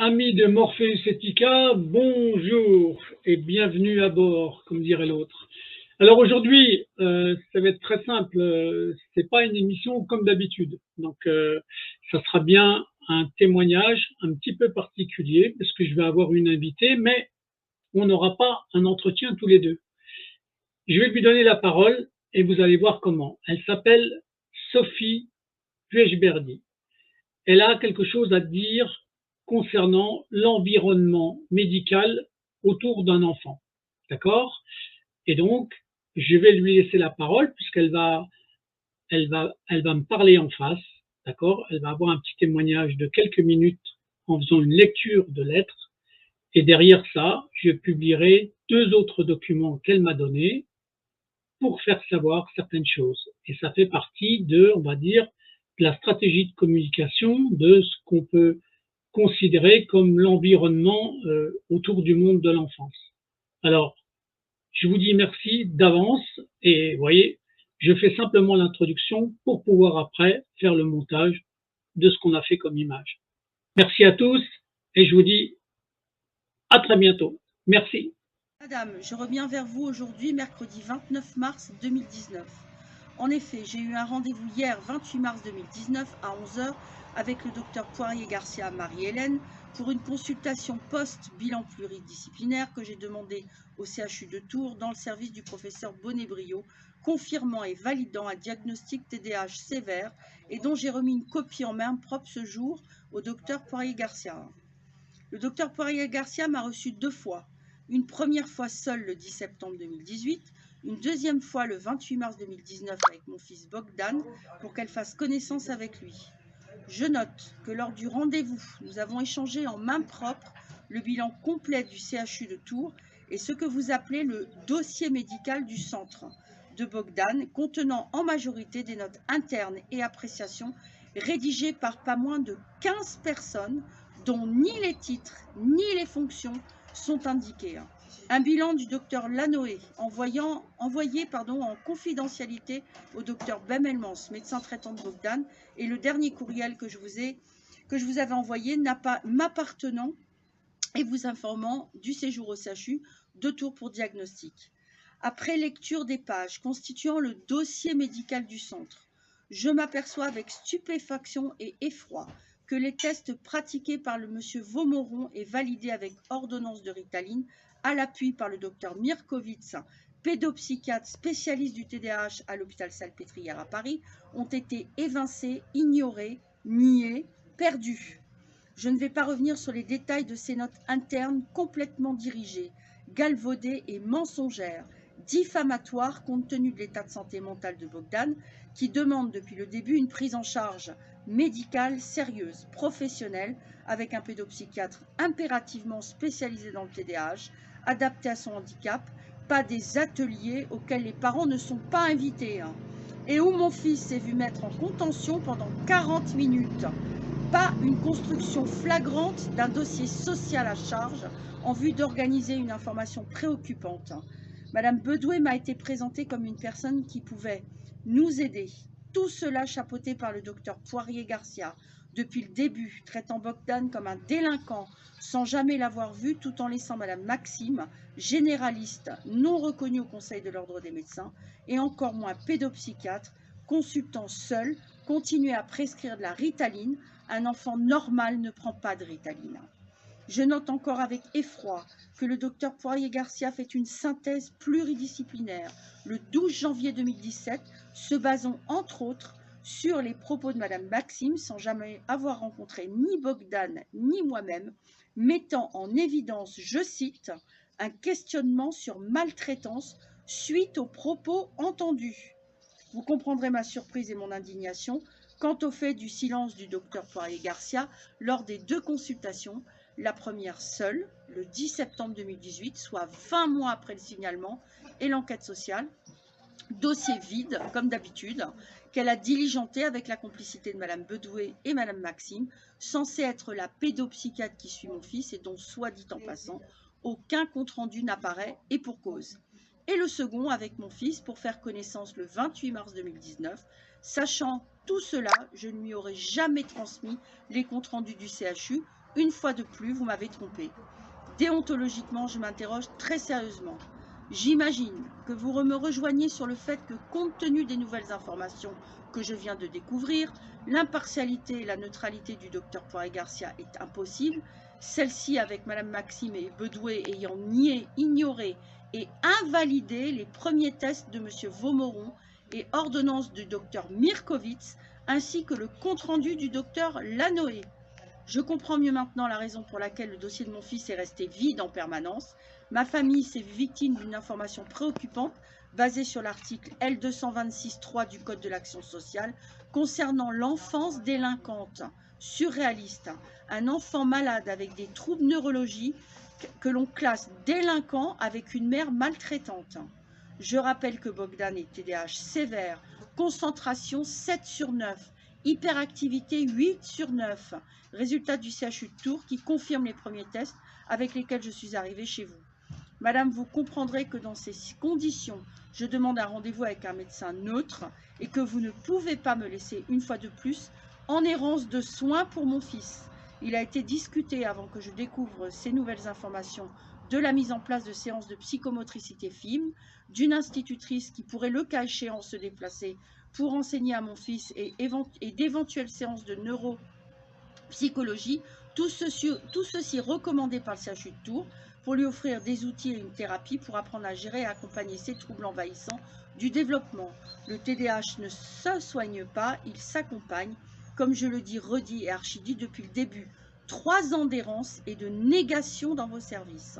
Amis de Morpheus Etica, bonjour et bienvenue à bord, comme dirait l'autre. Alors aujourd'hui, ça va être très simple. C'est pas une émission comme d'habitude, donc ça sera bien un témoignage un petit peu particulier parce que je vais avoir une invitée, mais on n'aura pas un entretien tous les deux. Je vais lui donner la parole et vous allez voir comment. Elle s'appelle Sophie Puechberdi. Elle a quelque chose à dire concernant l'environnement médical autour d'un enfant. D'accord? Et donc, je vais lui laisser la parole puisqu'elle va me parler en face. D'accord? Elle va avoir un petit témoignage de quelques minutes en faisant une lecture de lettres. Et derrière ça, je publierai 2 autres documents qu'elle m'a donnés pour faire savoir certaines choses. Et ça fait partie de, on va dire, de la stratégie de communication de ce qu'on peut considérer comme l'environnement autour du monde de l'enfance. Alors, je vous dis merci d'avance et vous voyez, je fais simplement l'introduction pour pouvoir après faire le montage de ce qu'on a fait comme image. Merci à tous et je vous dis à très bientôt. Merci. Madame, je reviens vers vous aujourd'hui, mercredi 29 mars 2019. En effet, j'ai eu un rendez-vous hier, 28 mars 2019, à 11 h, avec le docteur Poirier-Garcia Marie-Hélène pour une consultation post-bilan pluridisciplinaire que j'ai demandé au CHU de Tours dans le service du professeur Bonnet-Brio, confirmant et validant un diagnostic TDAH sévère et dont j'ai remis une copie en main propre ce jour au docteur Poirier-Garcia. Le docteur Poirier-Garcia m'a reçu 2 fois. Une première fois seule le 10 septembre 2018, une deuxième fois le 28 mars 2019 avec mon fils Bogdan pour qu'elle fasse connaissance avec lui. Je note que lors du rendez-vous, nous avons échangé en main propre le bilan complet du CHU de Tours et ce que vous appelez le dossier médical du centre de Bogdan, contenant en majorité des notes internes et appréciations rédigées par pas moins de 15 personnes dont ni les titres ni les fonctions sont indiqués. Un bilan du docteur Lanoé envoyé en confidentialité au docteur Bemelmans, médecin traitant de Bogdan, et le dernier courriel que je vous avais envoyé m'appartenant et vous informant du séjour au CHU de Tours pour diagnostic. Après lecture des pages constituant le dossier médical du centre, je m'aperçois avec stupéfaction et effroi que les tests pratiqués par le monsieur Vaumoron et validés avec ordonnance de Ritaline à l'appui par le docteur Mirkovitz, pédopsychiatre spécialiste du TDAH à l'hôpital Salpêtrière à Paris, ont été évincés, ignorés, niés, perdus. Je ne vais pas revenir sur les détails de ces notes internes complètement dirigées, galvaudées et mensongères, diffamatoires compte tenu de l'état de santé mentale de Bogdan, qui demande depuis le début une prise en charge médicale sérieuse, professionnelle, avec un pédopsychiatre impérativement spécialisé dans le TDAH, adapté à son handicap, pas des ateliers auxquels les parents ne sont pas invités, et où mon fils s'est vu mettre en contention pendant 40 minutes. Pas une construction flagrante d'un dossier social à charge en vue d'organiser une information préoccupante. Madame Bedoué m'a été présentée comme une personne qui pouvait nous aider. Tout cela chapeauté par le docteur Poirier-Garcia depuis le début, traitant Bogdan comme un délinquant sans jamais l'avoir vu, tout en laissant Madame Maxime, généraliste non reconnue au Conseil de l'Ordre des médecins et encore moins pédopsychiatre, consultant seul, continuer à prescrire de la Ritaline. Un enfant normal ne prend pas de Ritaline. Je note encore avec effroi que le docteur Poirier-Garcia fait une synthèse pluridisciplinaire le 12 janvier 2017, se basant entre autres sur les propos de Madame Maxime, sans jamais avoir rencontré ni Bogdan ni moi-même, mettant en évidence, je cite, un questionnement sur maltraitance suite aux propos entendus. Vous comprendrez ma surprise et mon indignation quant au fait du silence du docteur Poirier-Garcia lors des 2 consultations, la première seule, le 10 septembre 2018, soit 20 mois après le signalement et l'enquête sociale, dossier vide, comme d'habitude, qu'elle a diligenté avec la complicité de Madame Bedoué et Madame Maxime, censée être la pédopsychiatre qui suit mon fils et dont, soit dit en passant, aucun compte-rendu n'apparaît et pour cause. Et le second avec mon fils pour faire connaissance le 28 mars 2019. Sachant tout cela, je ne lui aurais jamais transmis les comptes rendus du CHU, une fois de plus, vous m'avez trompé. Déontologiquement, je m'interroge très sérieusement. J'imagine que vous me rejoignez sur le fait que, compte tenu des nouvelles informations que je viens de découvrir, l'impartialité et la neutralité du docteur Poiré-Garcia est impossible. Celle-ci, avec Mme Maxime et Bedoué, ayant nié, ignoré et invalidé les premiers tests de M. Vaumoron et ordonnance du docteur Mirkovitz, ainsi que le compte-rendu du docteur Lanoé. Je comprends mieux maintenant la raison pour laquelle le dossier de mon fils est resté vide en permanence. Ma famille s'est victime d'une information préoccupante basée sur l'article L226.3 du Code de l'action sociale concernant l'enfance délinquante, surréaliste, un enfant malade avec des troubles neurologiques que l'on classe délinquant avec une mère maltraitante. Je rappelle que Bogdan est TDAH sévère, concentration 7 sur 9, hyperactivité 8 sur 9, résultat du CHU de Tours qui confirme les premiers tests avec lesquels je suis arrivée chez vous. Madame, vous comprendrez que dans ces conditions, je demande un rendez-vous avec un médecin neutre et que vous ne pouvez pas me laisser une fois de plus en errance de soins pour mon fils. Il a été discuté avant que je découvre ces nouvelles informations de la mise en place de séances de psychomotricité fine, d'une institutrice qui pourrait le cas échéant se déplacer pour enseigner à mon fils et d'éventuelles séances de neuropsychologie, tout ceci recommandé par le CHU de Tours pour lui offrir des outils et une thérapie pour apprendre à gérer et accompagner ces troubles envahissants du développement. Le TDAH ne se soigne pas, il s'accompagne, comme je le dis, redis et archidit depuis le début. 3 ans d'errance et de négation dans vos services.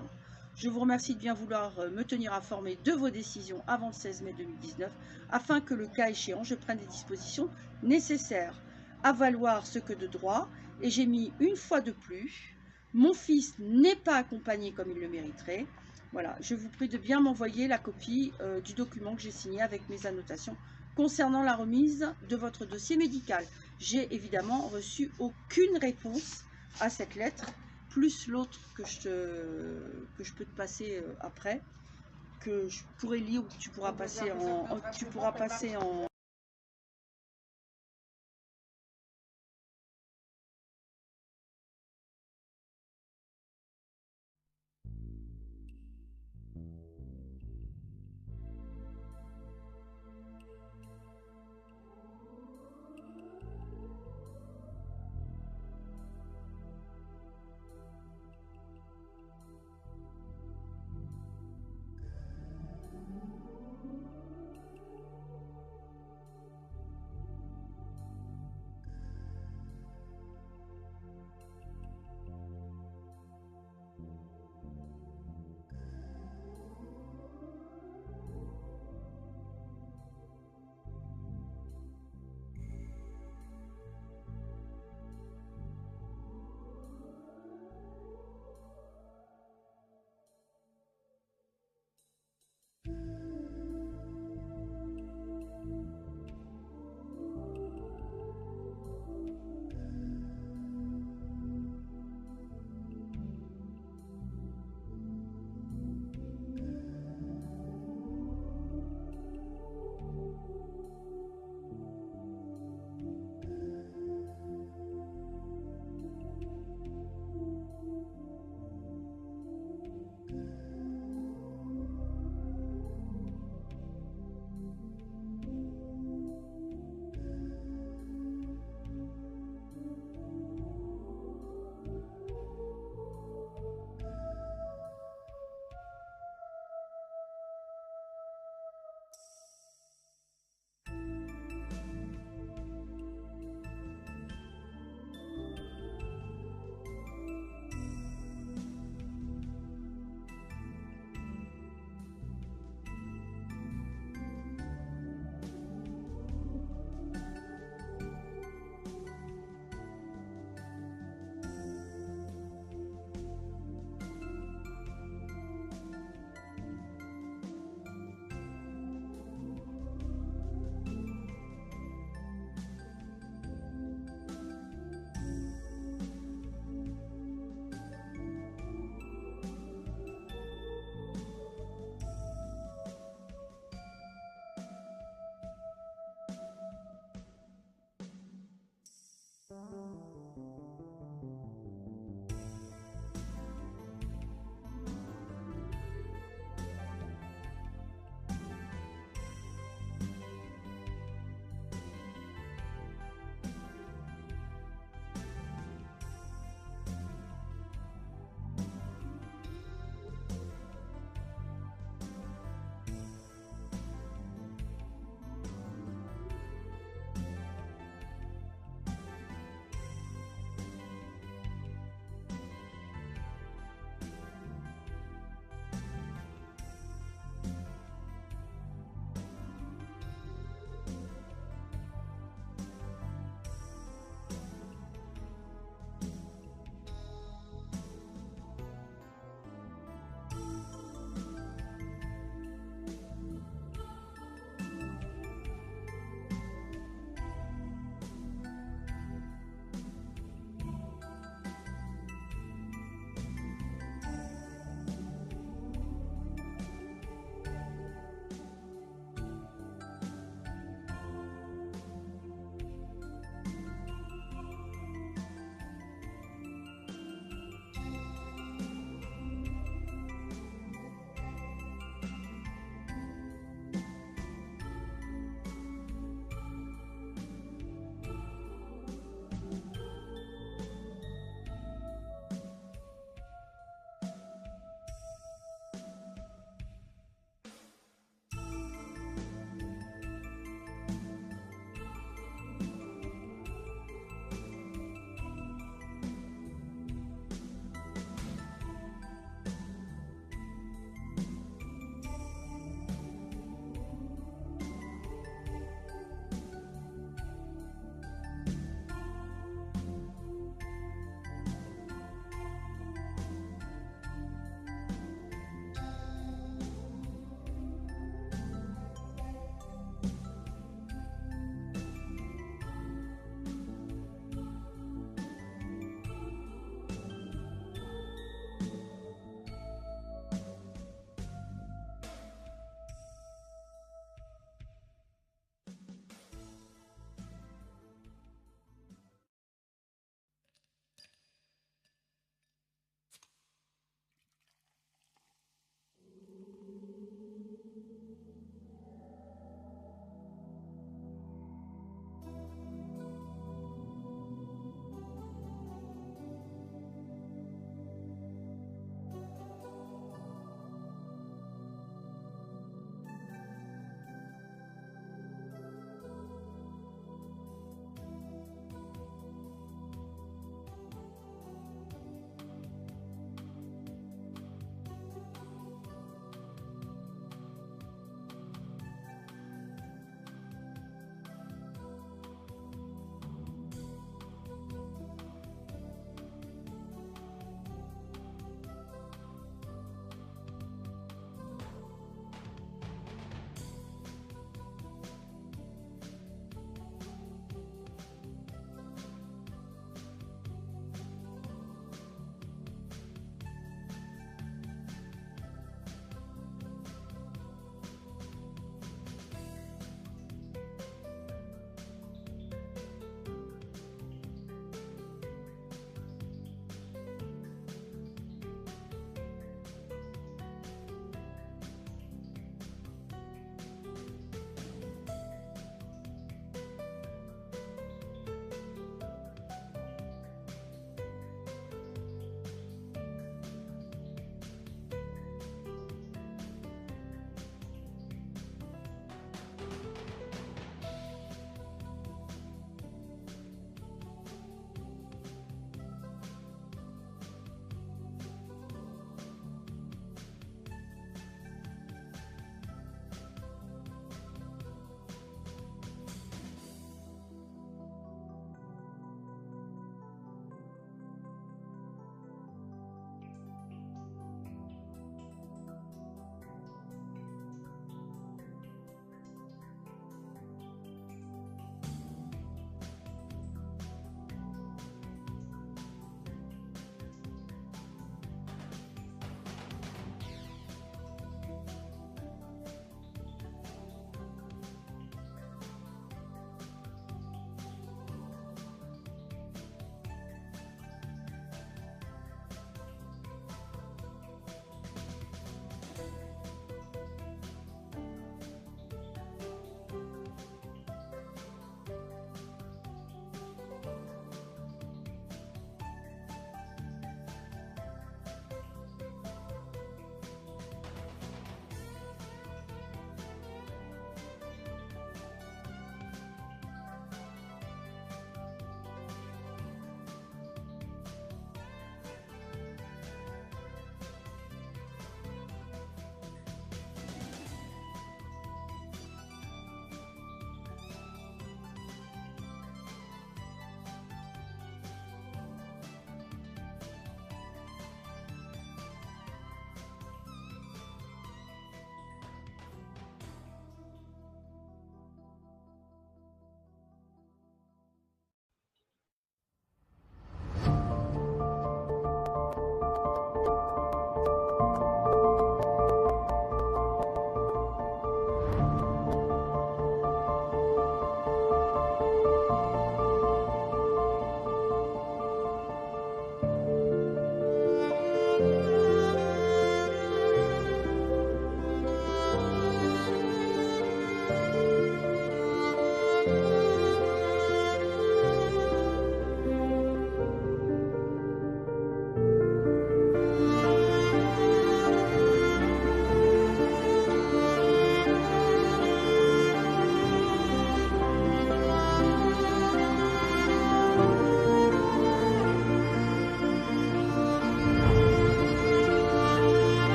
Je vous remercie de bien vouloir me tenir informé de vos décisions avant le 16 mai 2019, afin que le cas échéant, je prenne des dispositions nécessaires à valoir ce que de droit. Et j'ai mis une fois de plus, mon fils n'est pas accompagné comme il le mériterait. Voilà, je vous prie de bien m'envoyer la copie du document que j'ai signé avec mes annotations concernant la remise de votre dossier médical. J'ai évidemment reçu aucune réponse à cette lettre, plus l'autre que je peux te passer après, que je pourrais lire ou que tu pourras passer en